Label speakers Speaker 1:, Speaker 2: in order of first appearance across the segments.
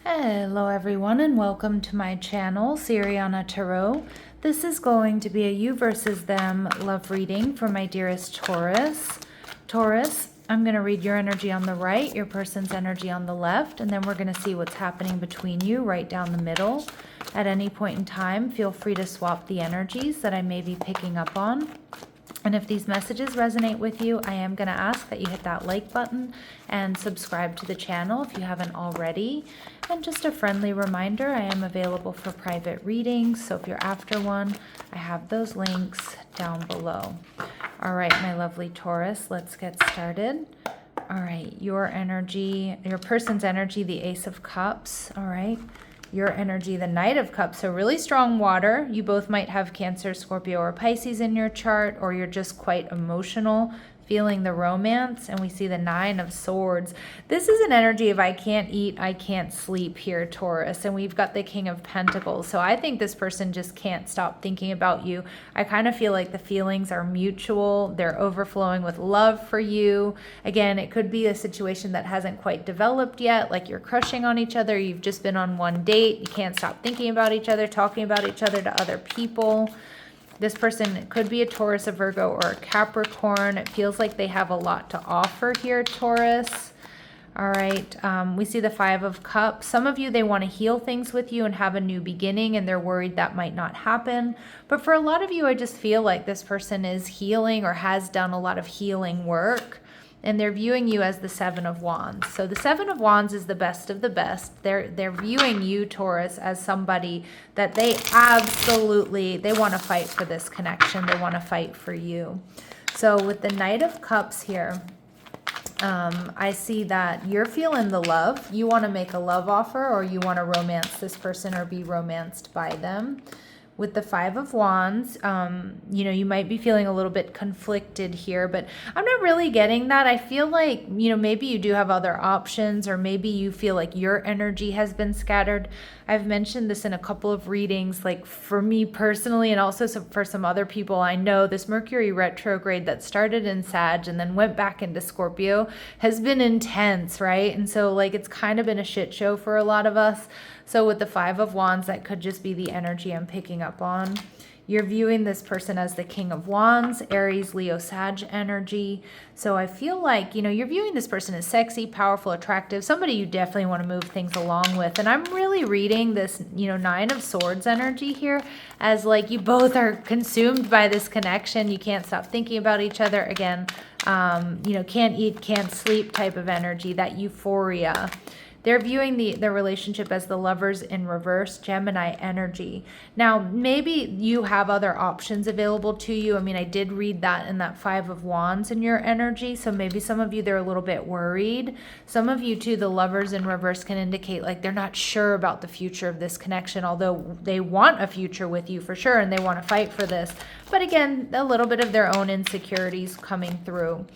Speaker 1: Hello everyone and welcome to my channel, Sirianatarot. This is going to be a you versus them love reading for my dearest Taurus. Taurus, I'm going to read your energy on the right, your person's energy on the left, and then we're going to see what's happening between you right down the middle. At any point in time, feel free to swap the energies that I may be picking up on. And if these messages resonate with you, I am going to ask that you hit that like button and subscribe to the channel if you haven't already. And just a friendly reminder, I am available for private readings. So if you're after one, I have those links down below. All right, my lovely Taurus, let's get started. All right, your energy, your person's energy, the Ace of Cups. All right. Your energy, the Knight of Cups, so really strong water. You both might have Cancer, Scorpio, or Pisces in your chart, or you're just quite emotional, feeling the romance. And we see the Nine of Swords. This is an energy of I can't eat, I can't sleep here, Taurus. And we've got the King of Pentacles. So I think this person just can't stop thinking about you. I kind of feel like the feelings are mutual. They're overflowing with love for you. Again, it could be a situation that hasn't quite developed yet, like you're crushing on each other. You've just been on one date. You can't stop thinking about each other, talking about each other to other people. This person could be a Taurus, a Virgo, or a Capricorn. It feels like they have a lot to offer here, Taurus. All right, we see the Five of Cups. Some of you, they want to heal things with you and have a new beginning, and they're worried that might not happen. But for a lot of you, I just feel like this person is healing or has done a lot of healing work. And they're viewing you as the Seven of Wands. So the Seven of Wands is the best of the best. They're viewing you, Taurus, as somebody that they want to fight for this connection. They want to fight for you. So with the Knight of Cups here, I see that you're feeling the love. You want to make a love offer, or you want to romance this person or be romanced by them. With the Five of Wands, you might be feeling a little bit conflicted here, but I'm not really getting that. I feel like, maybe you do have other options, or maybe you feel like your energy has been scattered. I've mentioned this in a couple of readings, like for me personally, and also for some other people I know, this Mercury retrograde that started in Sag and then went back into Scorpio has been intense, right? And so like it's kind of been a shit show for a lot of us. So with the Five of Wands, that could just be the energy I'm picking up on. You're viewing this person as the King of Wands, Aries, Leo, Sag energy. So I feel like, you're viewing this person as sexy, powerful, attractive, somebody you definitely want to move things along with. And I'm really reading this, Nine of Swords energy here as like you both are consumed by this connection. You can't stop thinking about each other. Again, can't eat, can't sleep type of energy, that euphoria. They're viewing the relationship as the Lovers in reverse, Gemini energy. Now, maybe you have other options available to you. I mean, I did read that in that Five of Wands in your energy. So maybe some of you, they're a little bit worried. Some of you too, the Lovers in reverse can indicate like they're not sure about the future of this connection, although they want a future with you for sure and they want to fight for this. But again, a little bit of their own insecurities coming through.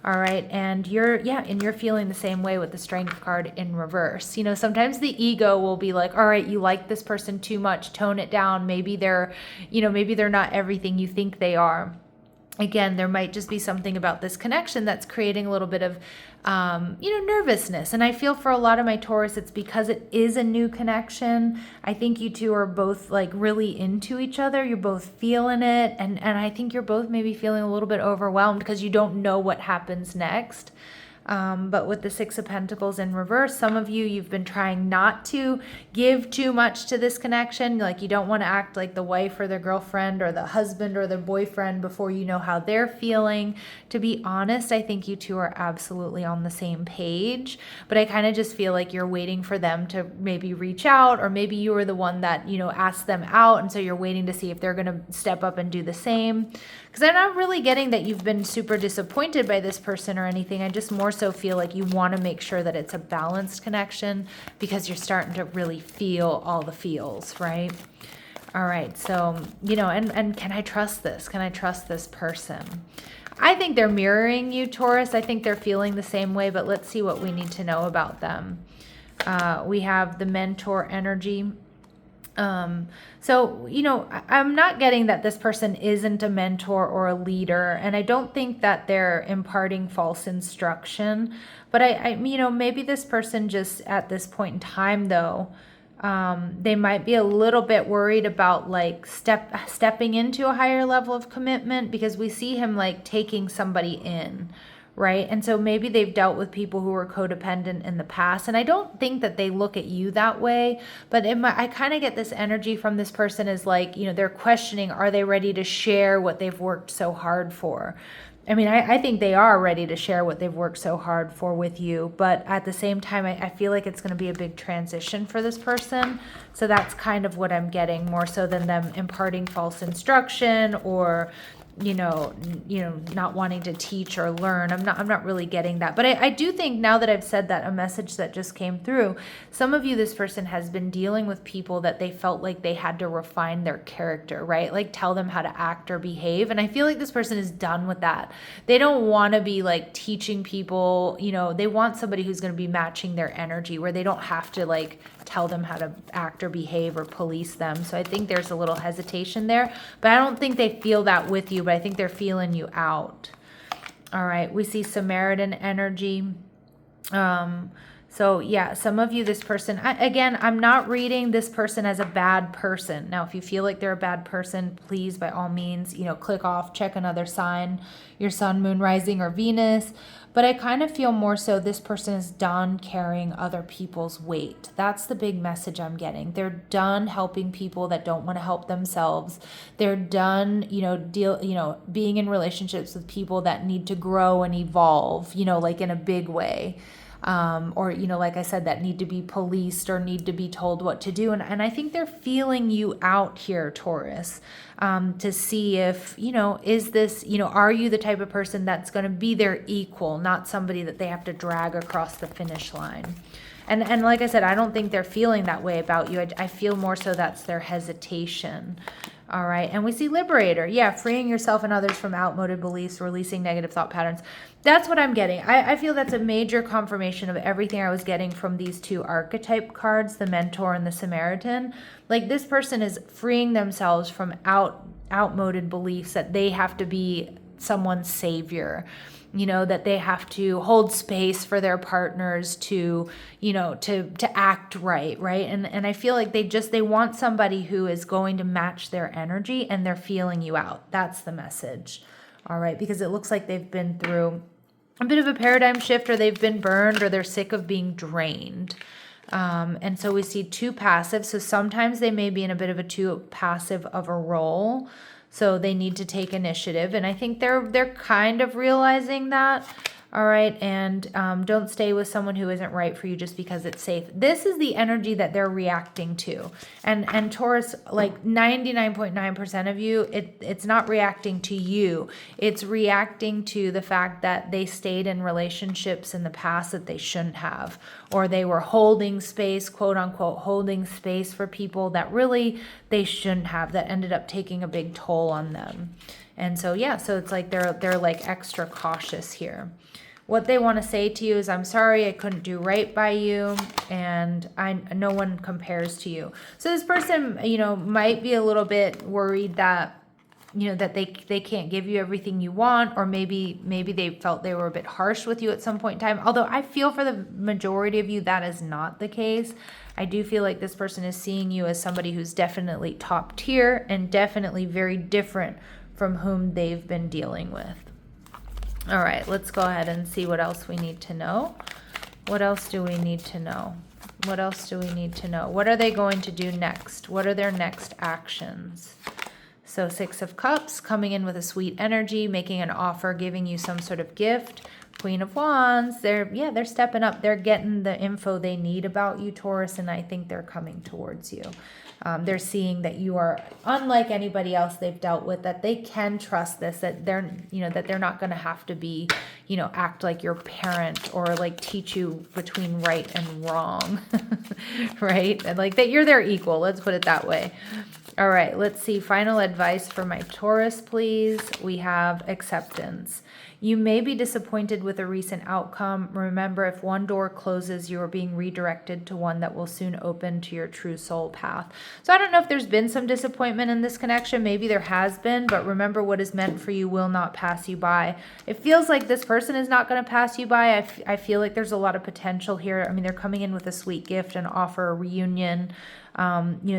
Speaker 1: All right, and you're feeling the same way with the Strength card in reverse. Sometimes the ego will be like, all right, you like this person too much, tone it down. Maybe they're not everything you think they are. Again, there might just be something about this connection that's creating a little bit of, nervousness. And I feel for a lot of my Taurus, it's because it is a new connection. I think you two are both like really into each other. You're both feeling it. And I think you're both maybe feeling a little bit overwhelmed because you don't know what happens next. But with the Six of Pentacles in reverse, some of you've been trying not to give too much to this connection. Like you don't want to act like the wife or the girlfriend or the husband or the boyfriend before you know how they're feeling. To be honest, I think you two are absolutely on the same page, but I kind of just feel like you're waiting for them to maybe reach out, or maybe you were the one that, asked them out. And so you're waiting to see if they're going to step up and do the same. Because I'm not really getting that you've been super disappointed by this person or anything. I just more so feel like you want to make sure that it's a balanced connection because you're starting to really feel all the feels, right? All right, so, and can I trust this? Can I trust this person? I think they're mirroring you, Taurus. I think they're feeling the same way, but let's see what we need to know about them. We have the Mentor energy. So, I'm not getting that this person isn't a mentor or a leader, and I don't think that they're imparting false instruction, but maybe this person just at this point in time, though, they might be a little bit worried about like stepping into a higher level of commitment, because we see him like taking somebody in. Right. And so maybe they've dealt with people who were codependent in the past. And I don't think that they look at you that way. But I kind of get this energy from this person is like, they're questioning, are they ready to share what they've worked so hard for? I mean, I think they are ready to share what they've worked so hard for with you. But at the same time, I feel like it's going to be a big transition for this person. So that's kind of what I'm getting, more so than them imparting false instruction or not wanting to teach or learn. I'm not really getting that. But I do think, now that I've said that, a message that just came through, some of you, this person has been dealing with people that they felt like they had to refine their character, right? Like tell them how to act or behave. And I feel like this person is done with that. They don't want to be like teaching people, they want somebody who's going to be matching their energy, where they don't have to like tell them how to act or behave or police them. So I think there's a little hesitation there, but I don't think they feel that with you, but I think they're feeling you out. All right, we see Samaritan energy. So yeah, some of you, this person, again, I'm not reading this person as a bad person. Now, if you feel like they're a bad person, please, by all means, click off, check another sign, your sun, moon, rising, or Venus. But I kind of feel more so this person is done carrying other people's weight. That's the big message I'm getting. They're done helping people that don't want to help themselves. They're done, being in relationships with people that need to grow and evolve, like in a big way. Or, like I said, that need to be policed or need to be told what to do. And I think they're feeling you out here, Taurus, to see if, is this, are you the type of person that's going to be their equal, not somebody that they have to drag across the finish line. And like I said, I don't think they're feeling that way about you. I feel more so that's their hesitation. All right. And we see Liberator. Yeah. Freeing yourself and others from outmoded beliefs, releasing negative thought patterns. That's what I'm getting. I feel that's a major confirmation of everything I was getting from these two archetype cards, the Mentor and the Samaritan. Like, this person is freeing themselves from outmoded beliefs that they have to be someone's savior, that they have to hold space for their partners to act right. And I feel like they want somebody who is going to match their energy, and they're feeling you out. That's the message. All right, because it looks like they've been through a bit of a paradigm shift, or they've been burned, or they're sick of being drained. And so we see too passive. So sometimes they may be in a bit of a too passive of a role. So they need to take initiative. And I think they're kind of realizing that. All right. And don't stay with someone who isn't right for you just because it's safe. This is the energy that they're reacting to. And Taurus, like 99.9% of you, it's not reacting to you. It's reacting to the fact that they stayed in relationships in the past that they shouldn't have, or they were holding space, quote unquote, holding space for people that really they shouldn't have, that ended up taking a big toll on them. And so, yeah, so it's like they're like extra cautious here. What they want to say to you is, I'm sorry I couldn't do right by you, and no one compares to you. So this person, might be a little bit worried that, that they can't give you everything you want, or maybe they felt they were a bit harsh with you at some point in time. Although I feel for the majority of you, that is not the case. I do feel like this person is seeing you as somebody who's definitely top tier and definitely very different from whom they've been dealing with. All right, let's go ahead and see what else we need to know. What else do we need to know? What else do we need to know? What are they going to do next? What are their next actions? So 6 of Cups, coming in with a sweet energy, making an offer, giving you some sort of gift. Queen of Wands, they're stepping up. They're getting the info they need about you, Taurus, and I think they're coming towards you. They're seeing that you are unlike anybody else they've dealt with, that they can trust this, that they're not going to have to be, act like your parent or like teach you between right and wrong, right? And like that you're their equal. Let's put it that way. All right, let's see. Final advice for my Taurus, please. We have acceptance. You may be disappointed with a recent outcome. Remember, if one door closes, you are being redirected to one that will soon open to your true soul path. So I don't know if there's been some disappointment in this connection. Maybe there has been, but remember, what is meant for you will not pass you by. It feels like this person is not going to pass you by. I feel like there's a lot of potential here. I mean, they're coming in with a sweet gift and offer, a reunion,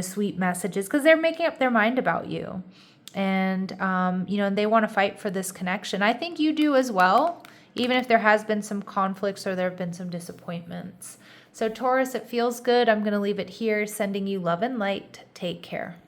Speaker 1: sweet messages, because they're making up their mind about you. And, and they want to fight for this connection. I think you do as well, even if there has been some conflicts or there have been some disappointments. So Taurus, it feels good. I'm going to leave it here, sending you love and light. Take care.